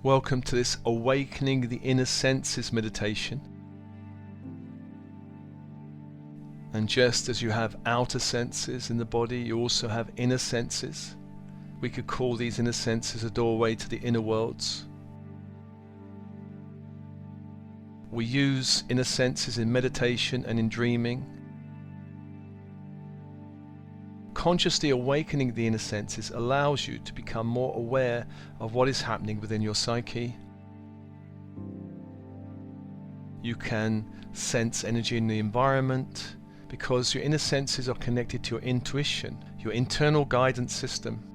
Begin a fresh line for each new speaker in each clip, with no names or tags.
Welcome to this Awakening the Inner Senses meditation. And just as you have outer senses in the body, you also have inner senses. We could call these inner senses a doorway to the inner worlds. We use inner senses in meditation and in dreaming. Consciously awakening the inner senses allows you to become more aware of what is happening within your psyche. You can sense energy in the environment because your inner senses are connected to your intuition, your internal guidance system.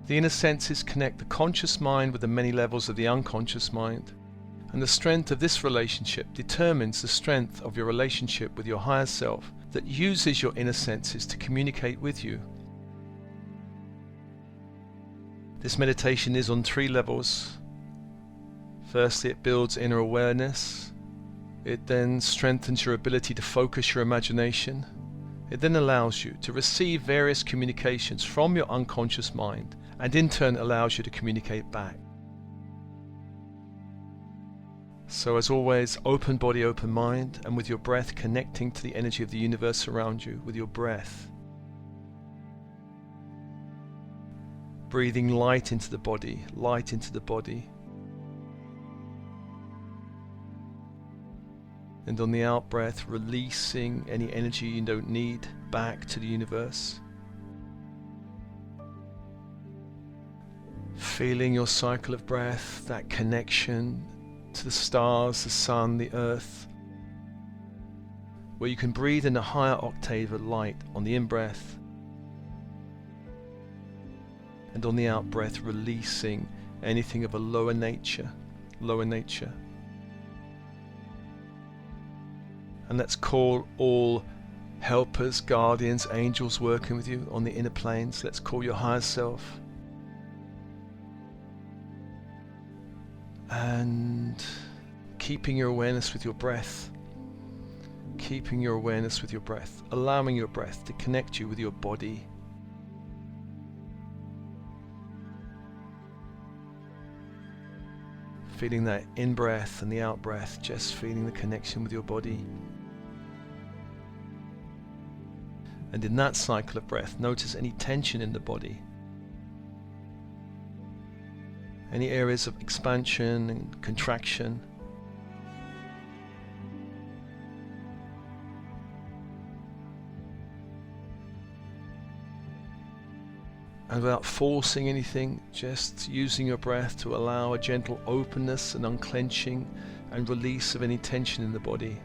The inner senses connect the conscious mind with the many levels of the unconscious mind, and the strength of this relationship determines the strength of your relationship with your higher self that uses your inner senses to communicate with you. This meditation is on 3 levels. Firstly, it builds inner awareness. It then strengthens your ability to focus your imagination. It then allows you to receive various communications from your unconscious mind, and in turn allows you to communicate back. So as always, open body, open mind, and with your breath connecting to the energy of the universe around you with your breath. Breathing light into the body, light into the body. And on the out breath, releasing any energy you don't need back to the universe. Feeling your cycle of breath, that connection to the stars, the sun, the earth, where you can breathe in a higher octave of light on the in-breath, and on the out-breath releasing anything of a lower nature. And let's call all helpers, guardians, angels working with you on the inner planes. Let's call your higher self. And keeping your awareness with your breath. Keeping your awareness with your breath. Allowing your breath to connect you with your body. Feeling that in-breath and the out-breath, just feeling the connection with your body. And in that cycle of breath, notice any tension in the body. Any areas of expansion and contraction. And without forcing anything, just using your breath to allow a gentle openness and unclenching and release of any tension in the body.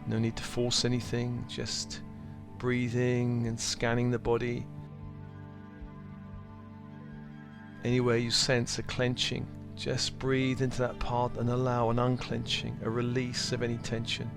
No need to force anything, just breathing and scanning the body. Anywhere you sense a clenching, just breathe into that part and allow an unclenching, a release of any tension.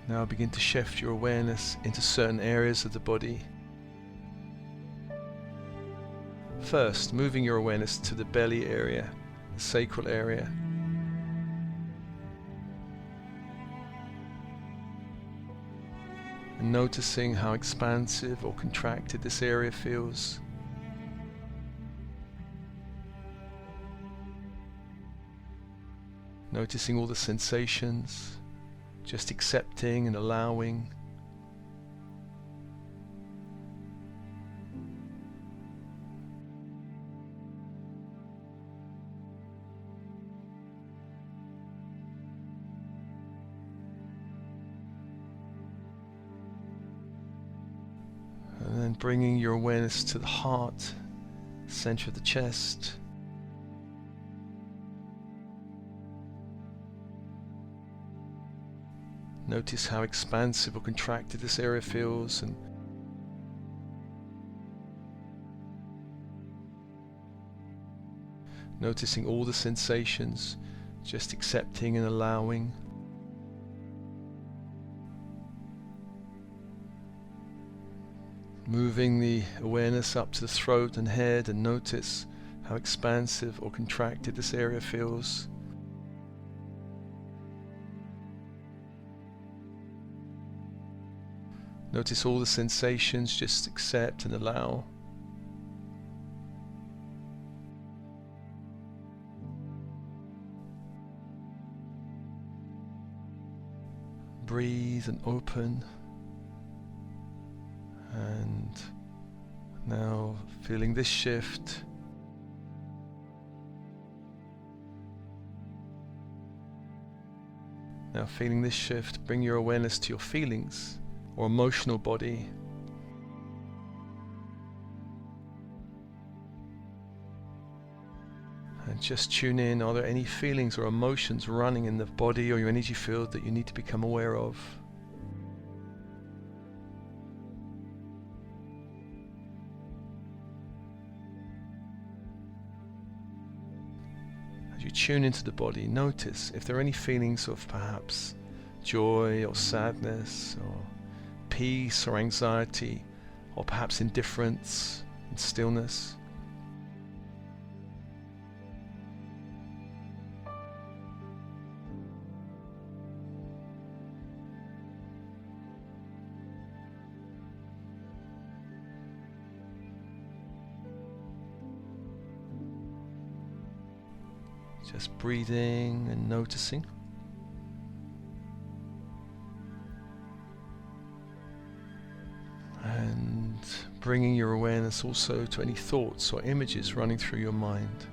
Now begin to shift your awareness into certain areas of the body. First, moving your awareness to the belly area, the sacral area. And noticing how expansive or contracted this area feels. Noticing all the sensations. Just accepting and allowing. And then bringing your awareness to the heart, center of the chest. Notice how expansive or contracted this area feels, and noticing all the sensations just accepting and allowing. Moving the awareness up to the throat and head, and notice how expansive or contracted this area feels. Notice all the sensations, just accept and allow. Breathe and open. And now feeling this shift. Now feeling this shift, bring your awareness to your feelings or emotional body. And just tune in, are there any feelings or emotions running in the body or your energy field that you need to become aware of? As you tune into the body, notice if there are any feelings of perhaps joy or sadness or peace or anxiety, or perhaps indifference and stillness. Just breathing and noticing. And bringing your awareness also to any thoughts or images running through your mind.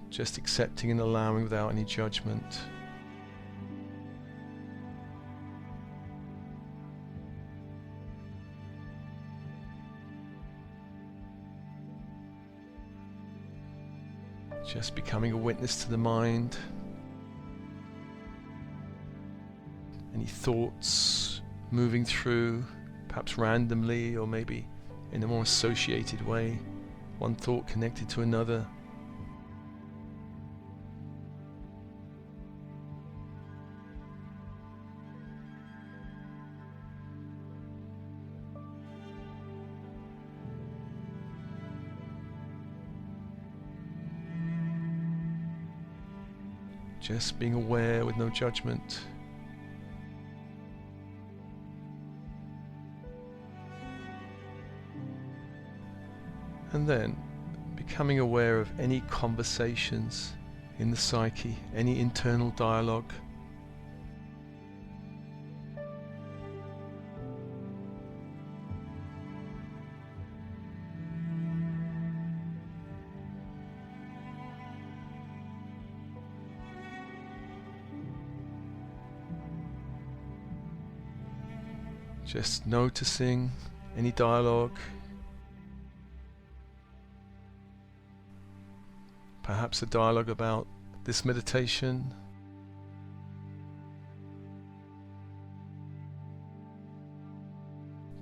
Just accepting and allowing without any judgment. Just becoming a witness to the mind. Any thoughts moving through, perhaps randomly or maybe in a more associated way. One thought connected to another. Just being aware with no judgment. And then becoming aware of any conversations in the psyche, any internal dialogue. Just noticing any dialogue, perhaps a dialogue about this meditation,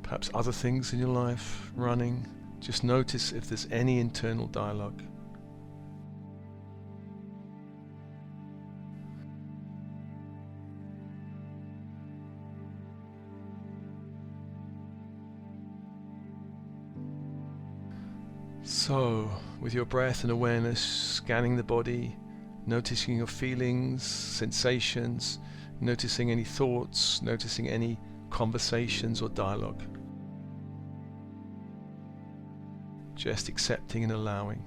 perhaps other things in your life running. Just notice if there's any internal dialogue. So, with your breath and awareness, scanning the body, noticing your feelings, sensations, noticing any thoughts, noticing any conversations or dialogue. Just accepting and allowing.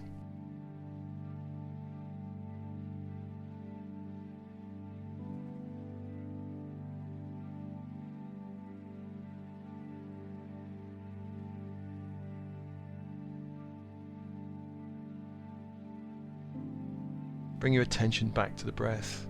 Bring your attention back to the breath.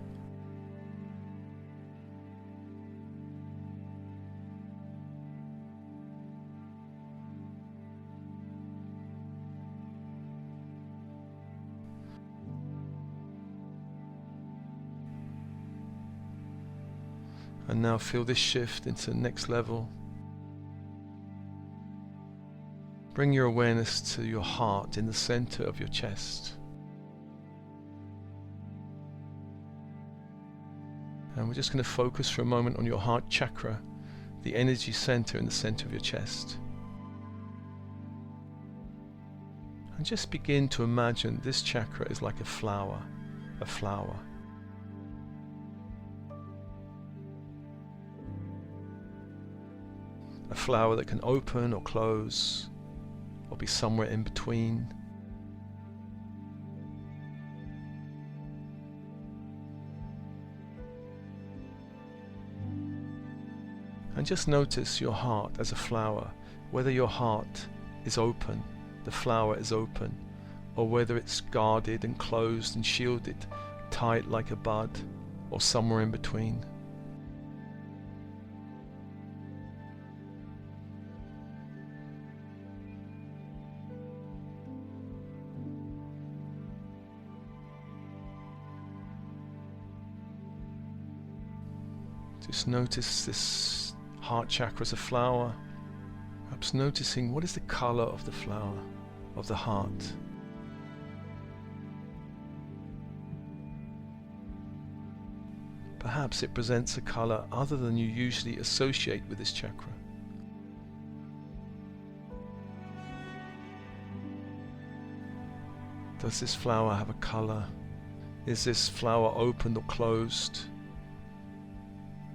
And now feel this shift into the next level. Bring your awareness to your heart in the center of your chest. And we're just going to focus for a moment on your heart chakra, the energy center in the center of your chest. And just begin to imagine this chakra is like a flower, a flower. A flower that can open or close, or be somewhere in between. And just notice your heart as a flower, whether your heart is open, the flower is open, or whether it's guarded and closed and shielded, tight like a bud, or somewhere in between. Just notice this heart chakra as a flower, perhaps noticing what is the color of the flower, of the heart. Perhaps it presents a color other than you usually associate with this chakra. Does this flower have a color? Is this flower opened or closed?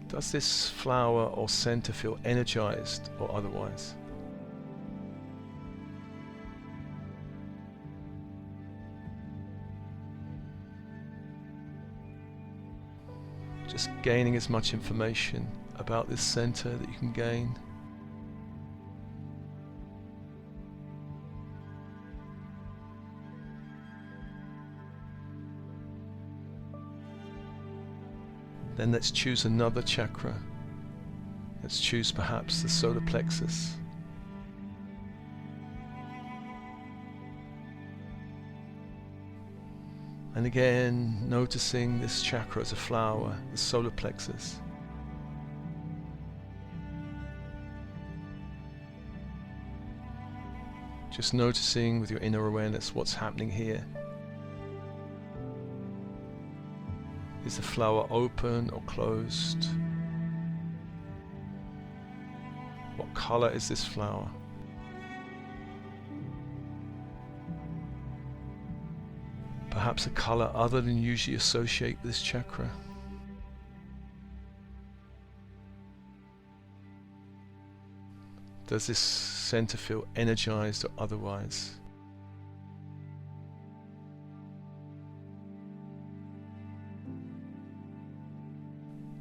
Does this flower or center feel energized or otherwise? Just gaining as much information about this center that you can gain. Then let's choose another chakra. Let's choose perhaps the solar plexus. And again, noticing this chakra as a flower, the solar plexus. Just noticing with your inner awareness what's happening here. Is the flower open or closed? What color is this flower? Perhaps a color other than you usually associate with this chakra. Does this center feel energized or otherwise?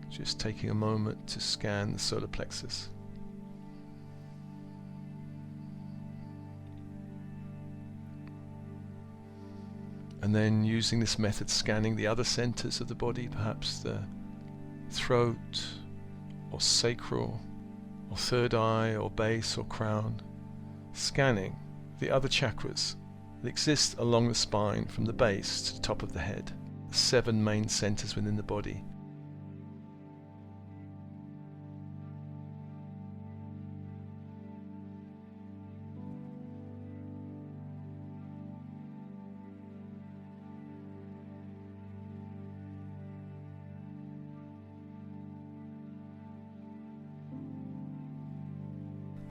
Just taking a moment to scan the solar plexus. And then using this method, scanning the other centers of the body, perhaps the throat or sacral or third eye or base or crown. Scanning the other chakras that exist along the spine from the base to the top of the head. The 7 main centers within the body.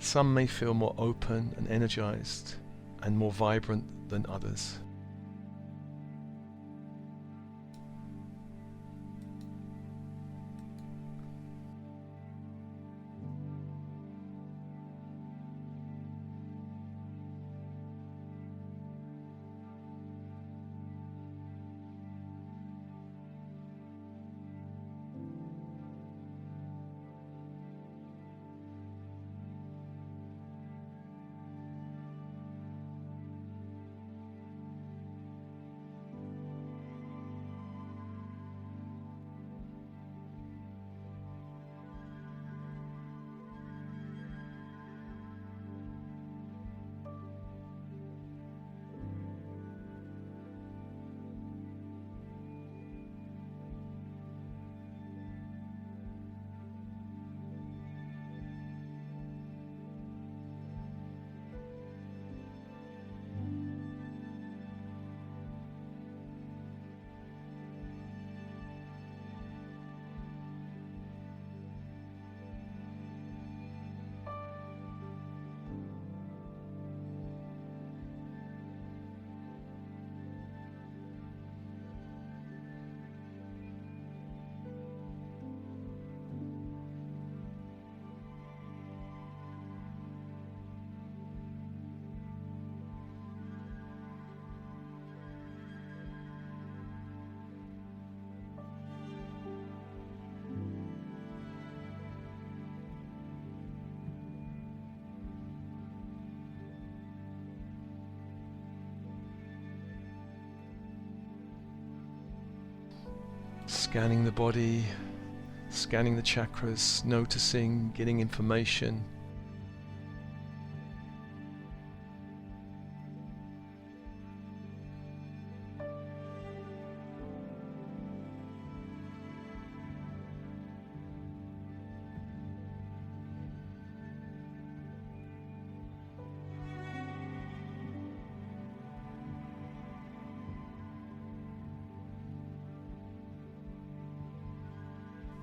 Some may feel more open and energized and more vibrant than others. Scanning the body, scanning the chakras, noticing, getting information.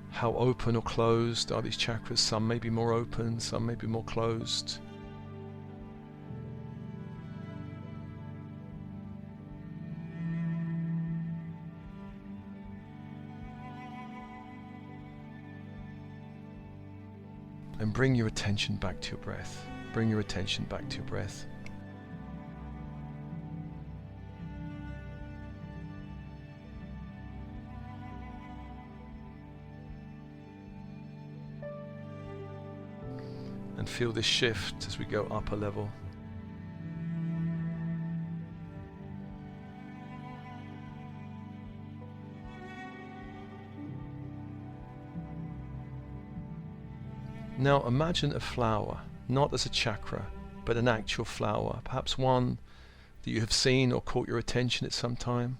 How open or closed are these chakras? Some may be more open, some may be more closed. And bring your attention back to your breath. Bring your attention back to your breath. And feel this shift as we go up a level. Now imagine a flower, not as a chakra, but an actual flower, perhaps one that you have seen or caught your attention at some time.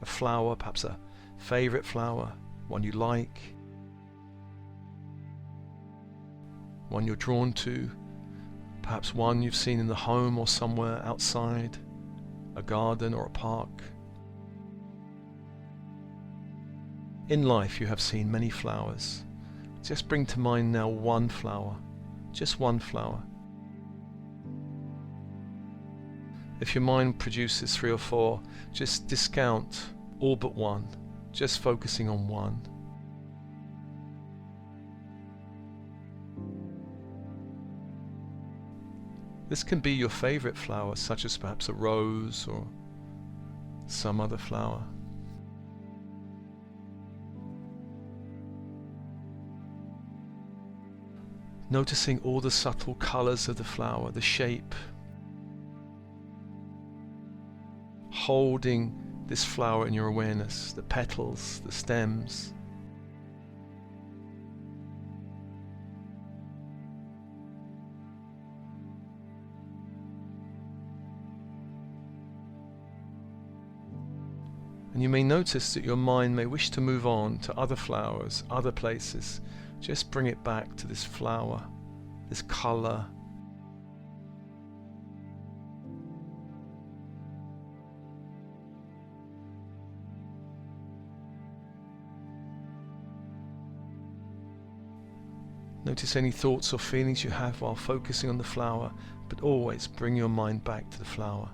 A flower, perhaps a favorite flower, one you like, one you're drawn to, perhaps one you've seen in the home or somewhere outside, a garden or a park. In life you have seen many flowers. Just bring to mind now one flower, just one flower. If your mind produces 3 or 4, just discount all but one, just focusing on one. This can be your favorite flower, such as perhaps a rose or some other flower. Noticing all the subtle colors of the flower, the shape. Holding this flower in your awareness, the petals, the stems. And you may notice that your mind may wish to move on to other flowers, other places. Just bring it back to this flower, this color. Notice any thoughts or feelings you have while focusing on the flower, but always bring your mind back to the flower.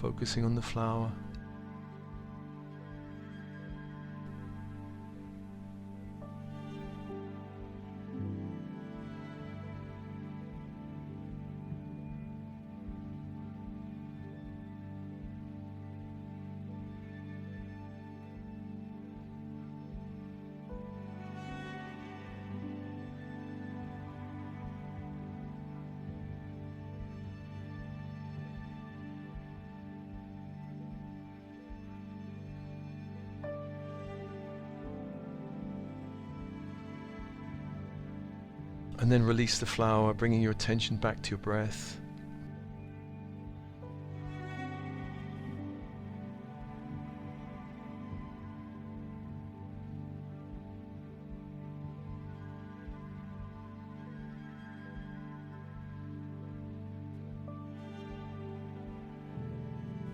Focusing on the flower. And then release the flower, bringing your attention back to your breath.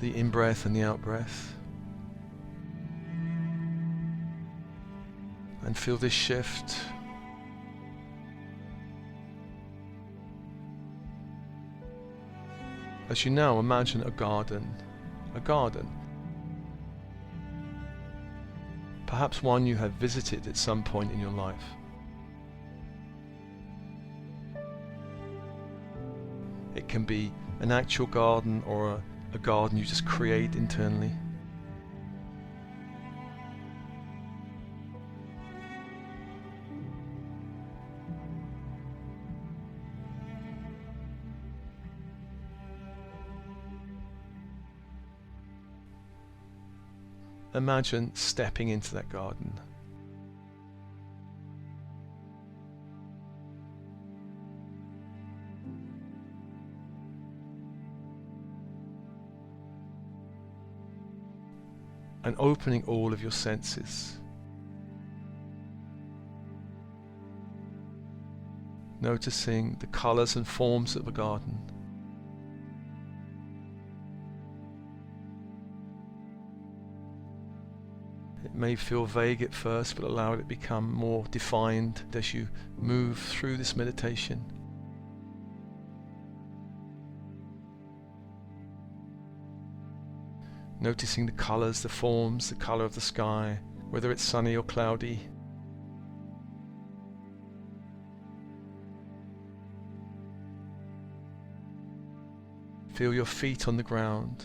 the in-breath and the out-breath. And feel this shift. As you now imagine a garden. Perhaps one you have visited at some point in your life. It can be an actual garden or a garden you just create internally. Imagine stepping into that garden. And opening all of your senses. Noticing the colors and forms of the garden. It may feel vague at first, but allow it to become more defined as you move through this meditation. Noticing the colors, the forms, the color of the sky, whether it's sunny or cloudy. Feel your feet on the ground.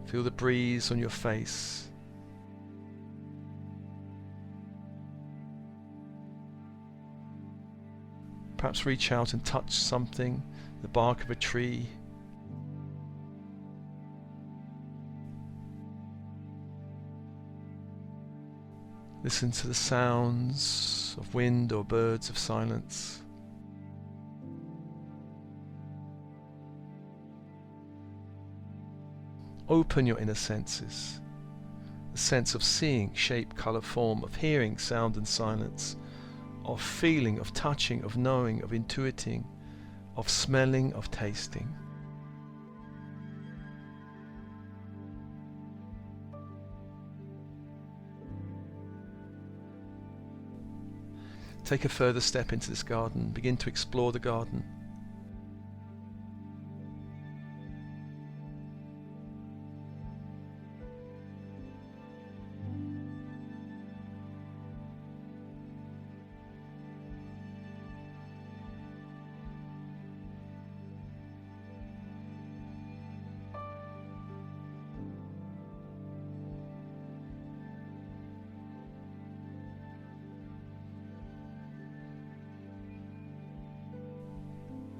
Feel the breeze on your face. Perhaps reach out and touch something, the bark of a tree. Listen to the sounds of wind or birds of silence. Open your inner senses. The sense of seeing, shape, color, form, of hearing, sound and silence, of feeling, of touching, of knowing, of intuiting, of smelling, of tasting. Take a further step into this garden. Begin to explore the garden.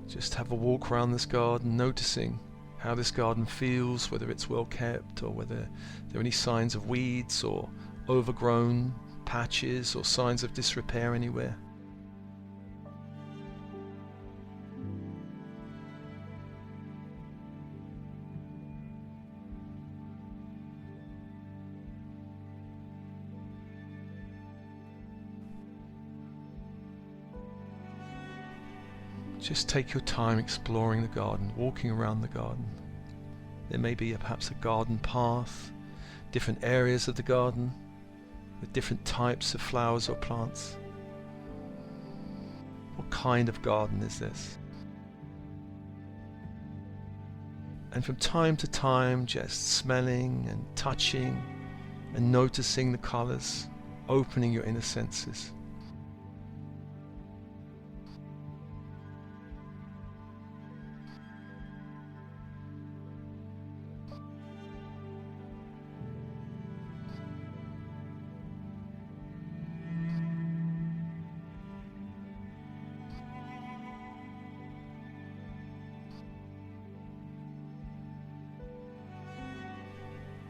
Just have a walk around this garden, noticing how this garden feels, whether it's well kept or whether there are any signs of weeds or overgrown patches or signs of disrepair anywhere. Just take your time exploring the garden, walking around the garden. There may be perhaps a garden path, different areas of the garden with different types of flowers or plants. What kind of garden is this? And from time to time, just smelling and touching and noticing the colors, opening your inner senses.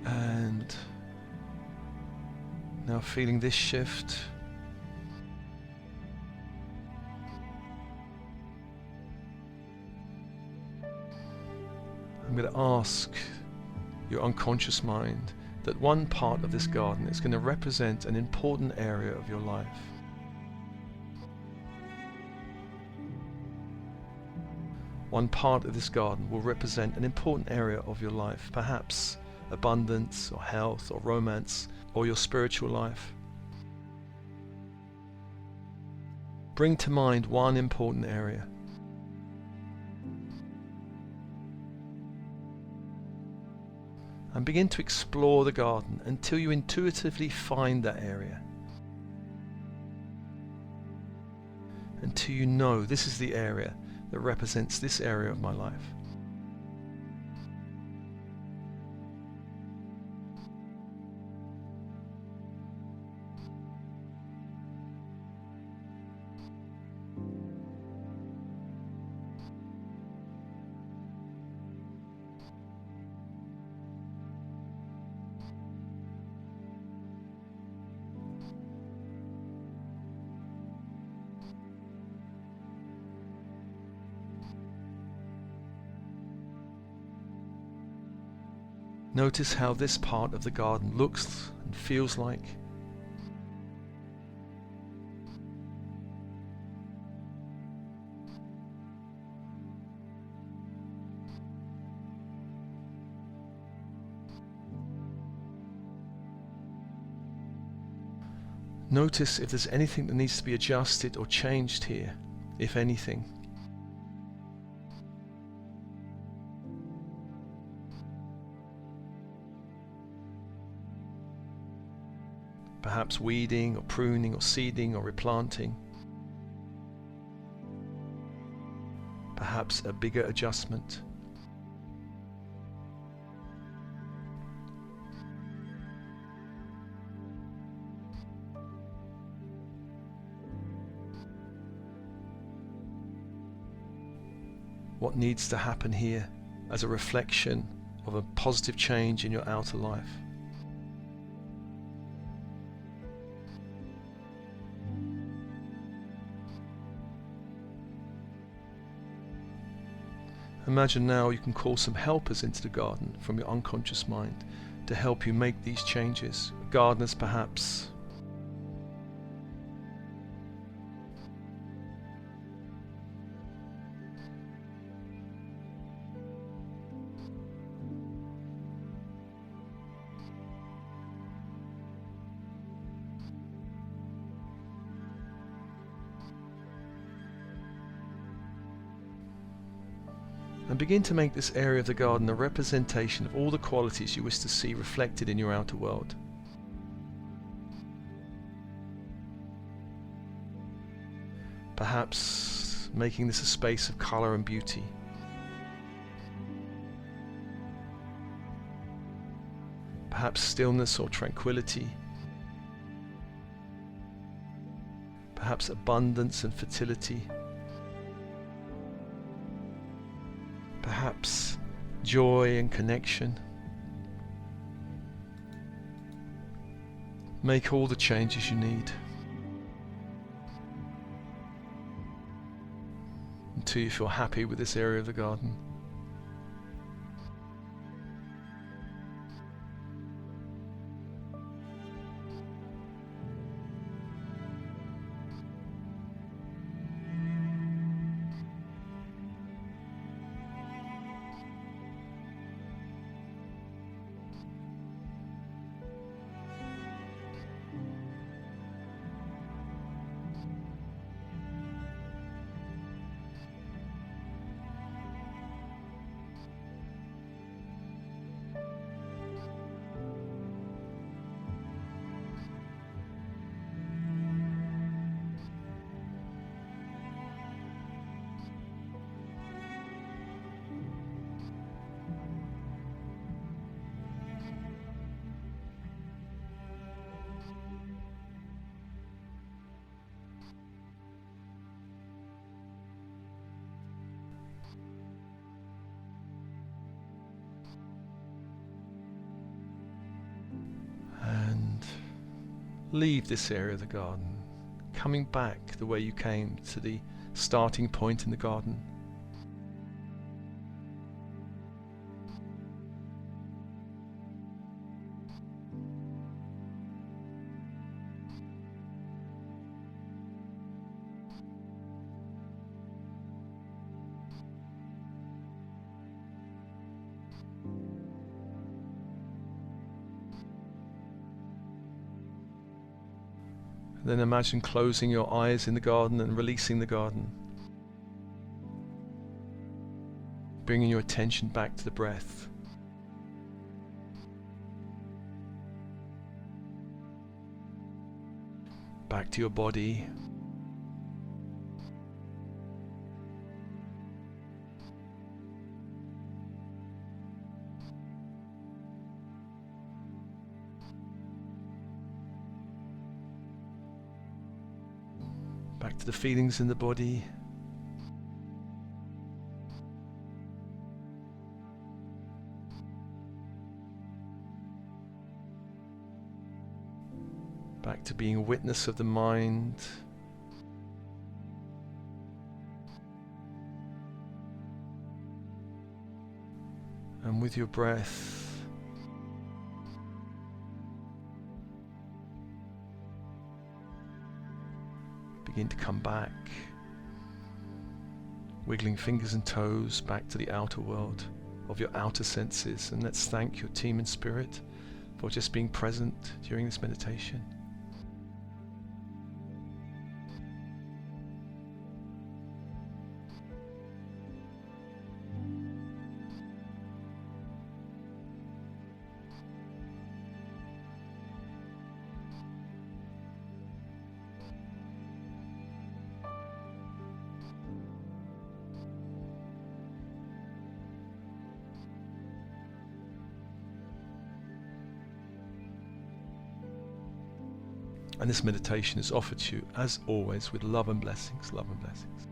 And now feeling this shift. I'm going to ask your unconscious mind that one part of this garden is going to represent an important area of your life. One part of this garden will represent an important area of your life, perhaps abundance or health or romance or your spiritual life. Bring to mind one important area. And begin to explore the garden until you intuitively find that area. Until you know this is the area that represents this area of my life. Notice how this part of the garden looks and feels like. Notice if there's anything that needs to be adjusted or changed here, if anything. Perhaps weeding or pruning or seeding or replanting. Perhaps a bigger adjustment. What needs to happen here as a reflection of a positive change in your outer life? Imagine now you can call some helpers into the garden from your unconscious mind to help you make these changes. Gardeners perhaps. And begin to make this area of the garden a representation of all the qualities you wish to see reflected in your outer world. Perhaps making this a space of colour and beauty. Perhaps stillness or tranquility. Perhaps abundance and fertility. Perhaps joy and connection. Make all the changes you need until you feel happy with this area of the garden. Leave this area of the garden, coming back the way you came to the starting point in the garden. Then imagine closing your eyes in the garden and releasing the garden. Bringing your attention back to the breath. Back to your body. Back to the feelings in the body. Back to being a witness of the mind. And with your breath, begin to come back, wiggling fingers and toes back to the outer world of your outer senses. And let's thank your team and spirit for just being present during this meditation. And this meditation is offered to you, as always, with love and blessings, love and blessings.